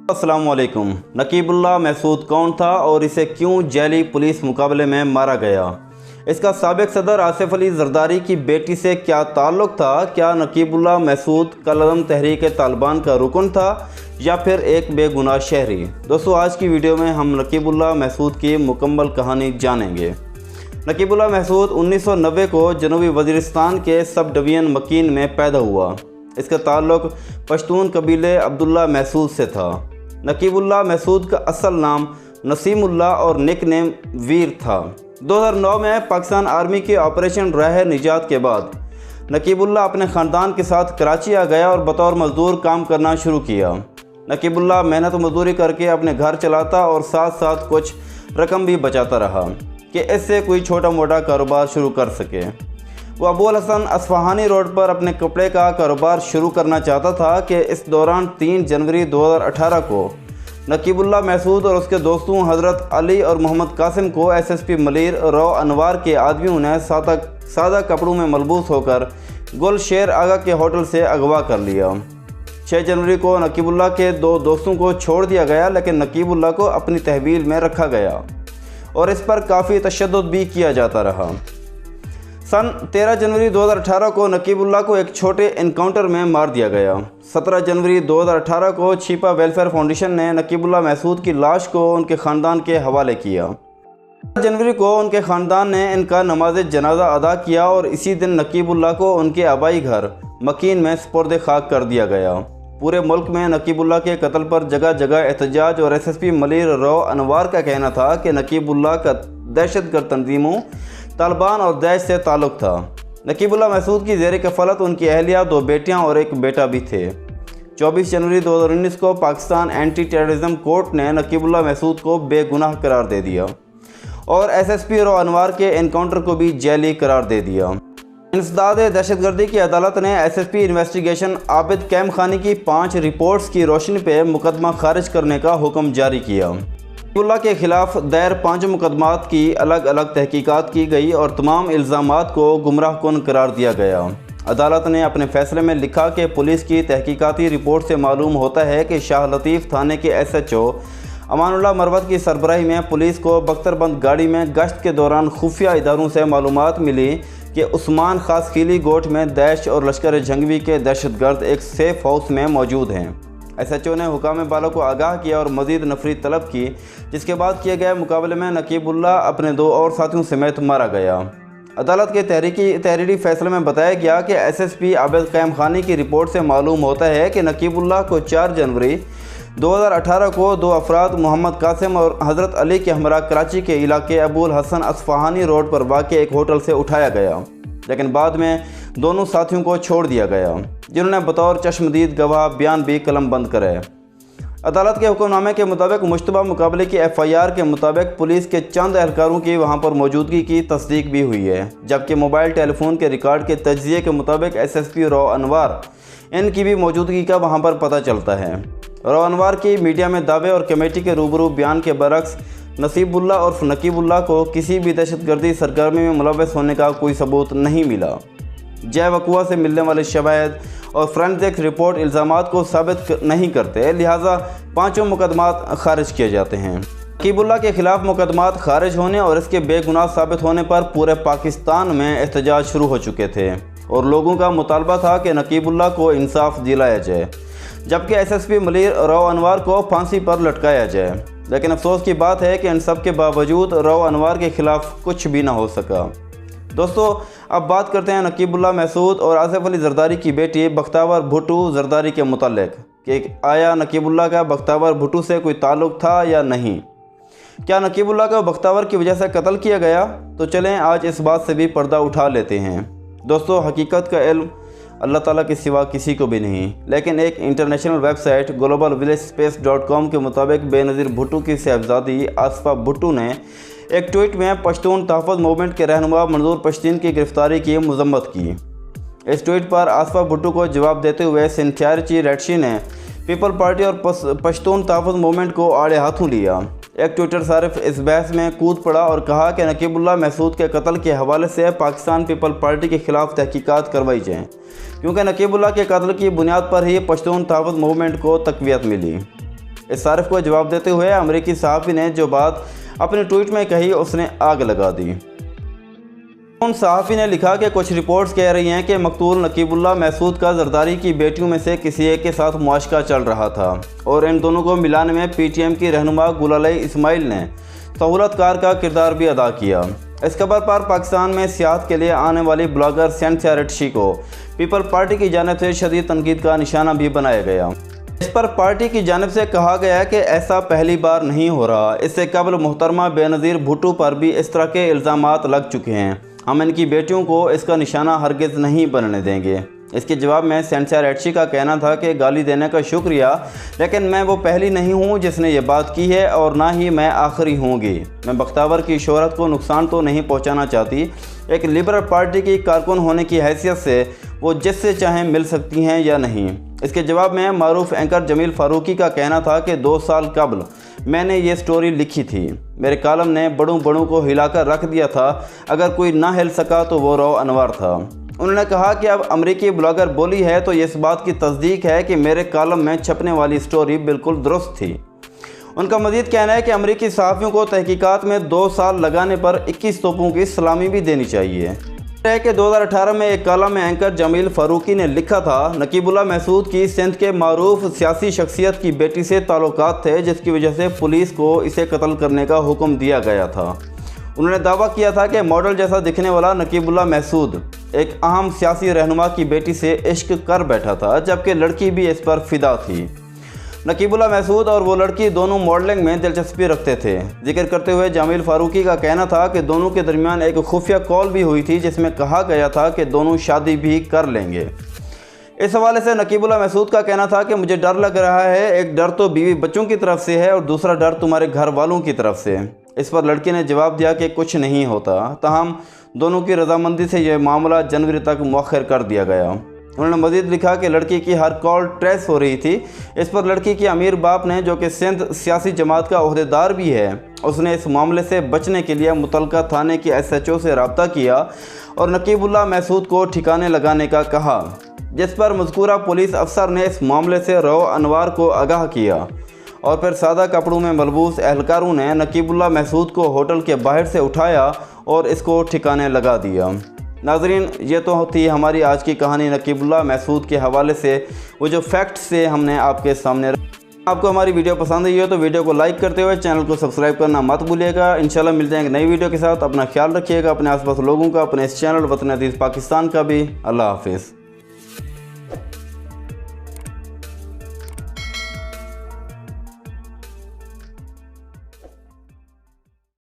अस्सलाम वालेकुम। नकीबुल्लाह महसूद कौन था और इसे क्यों जैली पुलिस मुकाबले में मारा गया? इसका साबिक सदर आसिफ अली जरदारी की बेटी से क्या ताल्लुक़ था? क्या नकीबुल्लाह महसूद कलअदम तहरीक तालिबान का रुकन था या फिर एक बेगुनाह शहरी? दोस्तों, आज की वीडियो में हम नकीबुल्लाह महसूद की मुकम्मल कहानी जानेंगे। नकीबुल्लाह महसूद 1990 को जनूबी वज़ीरिस्तान के सब डिवीज़न मकीन में पैदा हुआ। इसका ताल्लुक़ पश्तून कबीले अब्दुल्ला महसूद से था। नकीबुल्लाह महसूद का असल नाम नसीमुल्लाह और निक नेम वीर था। 2009 में पाकिस्तान आर्मी के ऑपरेशन राह निजात के बाद नकीबुल्लाह अपने ख़ानदान के साथ कराची आ गया और बतौर मज़दूर काम करना शुरू किया। नकीबुल्लाह मेहनत मजदूरी करके अपने घर चलाता और साथ साथ कुछ रकम भी बचाता रहा कि इससे कोई छोटा मोटा कारोबार शुरू कर सके। वो अबुल हसन असफ़हानी रोड पर अपने कपड़े का कारोबार शुरू करना चाहता था कि इस दौरान 3 जनवरी 2018 को नकीबुल्लाह महसूद और उसके दोस्तों हज़रत अली और मोहम्मद कासिम को SSP मलीर रौ अनवार के आदमियों ने सादा कपड़ों में मलबूस होकर गुल शेर आगा के होटल से अगवा कर लिया। 6 जनवरी को नकीबुल्लाह के 2 दोस्तों को छोड़ दिया गया, लेकिन नकीबुल्लाह को अपनी तहवील में रखा गया और इस पर काफ़ी तशद्दुद भी किया जाता रहा। सन 13 जनवरी 2018 को नकीबुल्लाह को एक छोटे इनकाउंटर में मार दिया गया। 17 जनवरी 2018 को छिपा वेलफेयर फाउंडेशन ने नकीबुल्लाह महसूद की लाश को उनके ख़ानदान के हवाले किया। 17 जनवरी को उनके ख़ानदान ने इनका नमाज जनाजा अदा किया और इसी दिन नकीबुल्लाह को उनके आबाई घर मकीन में सुपुर्द खाक कर दिया गया। पूरे मुल्क में नकीबुल्लाह के कत्ल पर जगह जगह एहतजाज और SSP मलीर रौ अनवार का कहना था कि नकीबुल्लाह का दहशतगर्द तंजीमों तालिबान और दैश से ताल्लुक़ था। नकीबुल्लाह महसूद की ज़ेर कफ़ालत उनकी अहलिया, 2 बेटियां और एक बेटा भी थे। 24 जनवरी 2019 को पाकिस्तान एंटी टेररिज्म कोर्ट ने नकीबुल्लाह महसूद को बेगुनाह करार दे दिया और SSP रौ अनवार के एनकाउंटर को भी जैली करार दे दिया। इंसदाद दहशतगर्दी की अदालत ने SSP इन्वेस्टिगेशन आबिद कैम खानी की 5 रिपोर्ट्स की रोशनी पर मुकदमा खारिज करने का हुक्म जारी किया। नकीबुल्लाह के ख़िलाफ़ दायर 5 मुकदमात की अलग अलग तहकीकात की गई और तमाम इल्ज़ामात को गुमराहकुन करार दिया गया। अदालत ने अपने फ़ैसले में लिखा कि पुलिस की तहकीकाती रिपोर्ट से मालूम होता है कि शाह लतीफ़ थाने के SHO अमानुल्लाह मरवत की सरबराही में पुलिस को बख्तरबंद गाड़ी में गश्त के दौरान खुफिया इदारों से मालूमात मिली कि उस्मान खासखीली गोठ में दैश और लश्कर जंगवी के दहशतगर्द एक सेफ हाउस में मौजूद हैं। SHO ने हुकाम बाला को आगाह किया और मज़ीद नफरी तलब की, जिसके बाद किए गए मुकाबले में नकीबुल्लाह अपने 2 और साथियों समेत मारा गया। अदालत के तहरीरी फैसले में बताया गया कि SSP आबिद कैम खानी की रिपोर्ट से मालूम होता है कि नकीबुल्लाह को 4 जनवरी 2018 को 2 अफराद मोहम्मद कासिम और हज़रत अली के हमरा कराची के इलाके अबुल हसन असफ़हानी रोड पर वाक़े एक होटल से उठाया गया, लेकिन बाद में दोनों साथियों को छोड़ दिया गया, जिन्होंने बतौर चश्मदीद गवाह बयान भी कलम बंद करे। अदालत के हुक्मनामे के मुताबिक मुश्तबा मुकाबले की FIR के मुताबिक पुलिस के चंद एहलकारों की वहां पर मौजूदगी की तस्दीक भी हुई है, जबकि मोबाइल टेलीफोन के रिकॉर्ड के तज्ज़िये के मुताबिक SSP रौ अनवार इनकी भी मौजूदगी का वहां पर पता चलता है। रौ अनवार की मीडिया में दावे और कमेटी के रूबरू बयान के बरक्स नसीबुल्लाह और नकीबुल्लाह को किसी भी दहशतगर्दी सरगर्मी में मुलव्वस होने का कोई सबूत नहीं मिला। जय वक़ुआ से मिलने वाले शवाहिद और फोरेंसिक रिपोर्ट इल्ज़ामात को साबित नहीं करते, लिहाजा 5 मुकदमात खारिज किए जाते हैं। नकीबुल्लाह के ख़िलाफ़ मुकदमात खारिज होने और इसके बेगुनाह साबित होने पर पूरे पाकिस्तान में एहतजाज शुरू हो चुके थे और लोगों का मुतालबा था कि नकीबुल्लाह को इंसाफ दिलाया जाए, जबकि SSP मलीर रौ अनवार को फांसी पर लटकाया जाए। लेकिन अफसोस की बात है कि इन सब के बावजूद रौ अनवार के ख़िलाफ़ कुछ भी ना हो सका। दोस्तों, अब बात करते हैं नकीबुल्लाह महसूद और आसिफ अली जरदारी की बेटी बख्तावर भुट्टू जरदारी के मुताल्लिक़ कि आया नकीबुल्लाह का बख्तावर भुट्टू से कोई ताल्लुक़ था या नहीं। क्या नकीबुल्लाह को बख्तावर की वजह से कत्ल किया गया? तो चलें आज इस बात से भी पर्दा उठा लेते हैं। दोस्तों, हकीकत का इल्म अल्लाह ताला के सिवा किसी को भी नहीं, लेकिन एक इंटरनेशनल वेबसाइट globalvillagespace.com के मुताबिक बेनज़ीर भुट्टू की साहबजादी आसफ़ा भुट्टू ने एक ट्वीट में पश्तून तहफ़्फ़ुज़ मूवमेंट के रहनुमा मंजूर पश्तीन की गिरफ़्तारी की मज़म्मत की। इस ट्वीट पर आसफ़ा भुट्टू को जवाब देते हुए सिंथियारची रेडशी ने पीपल पार्टी और पश्तून तहफ़्फ़ुज़ मूवमेंट को आड़े हाथों लिया। एक ट्विटर सारिफ इस बहस में कूद पड़ा और कहा कि नकीबुल्लाह महसूद के कत्ल के हवाले से पाकिस्तान पीपल पार्टी के ख़िलाफ़ तहकीकात करवाई जाएँ, क्योंकि नकीबुल्लाह के कत्ल की बुनियाद पर ही पश्तून तहफ़्फ़ुज़ मूवमेंट को तक़वियत मिली। इस सारिफ को जवाब देते हुए अमेरिकी सहाफ़ी ने जो बात अपने ट्वीट में कही उसने आग लगा दी। उन सहाफ़ी ने लिखा कि कुछ रिपोर्ट्स कह रही हैं कि मकतूल नकीबुल्लाह महसूद का जरदारी की बेटियों में से किसी एक के साथ मुआशका चल रहा था और इन दोनों को मिलाने में PTM की रहनुमा गुलालई इस्माइल ने सहूलतकार का किरदार भी अदा किया। इस खबर पर पाकिस्तान में सियाहत के लिए आने वाली ब्लॉगर सेंथिया रेटशी को पीपल पार्टी की जानिब से शदीद तनकीद का निशाना भी बनाया गया। इस पर पार्टी की जानिब से कहा गया कि ऐसा पहली बार नहीं हो रहा। इससे कबल मोहतरमा बेनज़ीर भुट्टो पर भी इस तरह के इल्ज़ामात लग चुके हैं। हम इनकी बेटियों को इसका निशाना हरगिज़ नहीं बनने देंगे। इसके जवाब में सेंथिया रेटशी का कहना था कि गाली देने का शुक्रिया, लेकिन मैं वो पहली नहीं हूँ जिसने ये बात की है और ना ही मैं आखिरी होंगी। मैं बख्तावर की शोहरत को नुकसान तो नहीं पहुँचाना चाहती। एक लिबरल पार्टी की कारकुन होने की हैसियत से वो जिससे चाहें मिल सकती हैं या नहीं। इसके जवाब में मारूफ एंकर जमील फारूकी का कहना था कि 2 साल कबल मैंने ये स्टोरी लिखी थी। मेरे कालम ने बड़ों को हिलाकर रख दिया था। अगर कोई ना हिल सका तो वो रौ अनवर था। उन्होंने कहा कि अब अमेरिकी ब्लॉगर बोली है तो इस बात की तस्दीक है कि मेरे कालम में छपने वाली स्टोरी बिल्कुल दुरुस्त थी। उनका मज़ीद कहना है कि अमेरिकी सहाफ़ियों को तहकीकात में 2 साल लगाने पर 21 तोपों की सलामी भी देनी चाहिए। है कि 2018 में एक कालम में एंकर जमील फारूकी ने लिखा था, नकीबुल्लाह महसूद की सिंध के मारूफ सियासी शख्सियत की बेटी से ताल्लुकात थे जिसकी वजह से पुलिस को इसे कत्ल करने का हुक्म दिया गया था। उन्होंने दावा किया था कि मॉडल जैसा दिखने वाला नकीबुल्लाह महसूद एक अहम सियासी रहनुमा की बेटी से इश्क कर बैठा था, जबकि लड़की भी इस पर फिदा थी। नकीबुल्लाह महसूद और वो लड़की दोनों मॉडलिंग में दिलचस्पी रखते थे। जिक्र करते हुए जमील फारूकी का कहना था कि दोनों के दरमियान एक खुफिया कॉल भी हुई थी जिसमें कहा गया था कि दोनों शादी भी कर लेंगे। इस हवाले से नकीबुल्लाह महसूद का कहना था कि मुझे डर लग रहा है, एक डर तो बीवी बच्चों की तरफ से है और दूसरा डर तुम्हारे घर वालों की तरफ से। इस पर लड़की ने जवाब दिया कि कुछ नहीं होता। ताहम दोनों की रजामंदी से यह मामला जनवरी तक मुअख्खर कर दिया गया। उन्होंने मज़ीद लिखा कि लड़की की हर कॉल ट्रेस हो रही थी। इस पर लड़की के अमीर बाप ने, जो कि सिंध सियासी जमात का ओहदेदार भी है, उसने इस मामले से बचने के लिए मुतलका थाने की SHO से रब्ता किया और नकीबुल्लाह महसूद को ठिकाने लगाने का कहा, जिस पर मज़कूरा पुलिस अफसर ने इस मामले से रौ अनवर को आगाह किया और फिर सादा कपड़ों में मलबूस एहलकारों ने नकीबुल्लाह महसूद को होटल के बाहर से उठाया और इसको ठिकाने लगा दिया। नाज़रीन, ये तो थी हमारी आज की कहानी नकीबुल्लाह महसूद के हवाले से। वो जो फैक्ट्स से हमने आपके सामने आपको हमारी वीडियो पसंद आई हो तो वीडियो को लाइक करते हुए चैनल को सब्सक्राइब करना मत भूलिएगा। इंशाल्लाह मिलते हैं एक नई वीडियो के साथ। अपना ख्याल रखिएगा, अपने आसपास लोगों का, अपने इस चैनल वतन अजीज़ पाकिस्तान का भी। अल्लाह हाफिज़।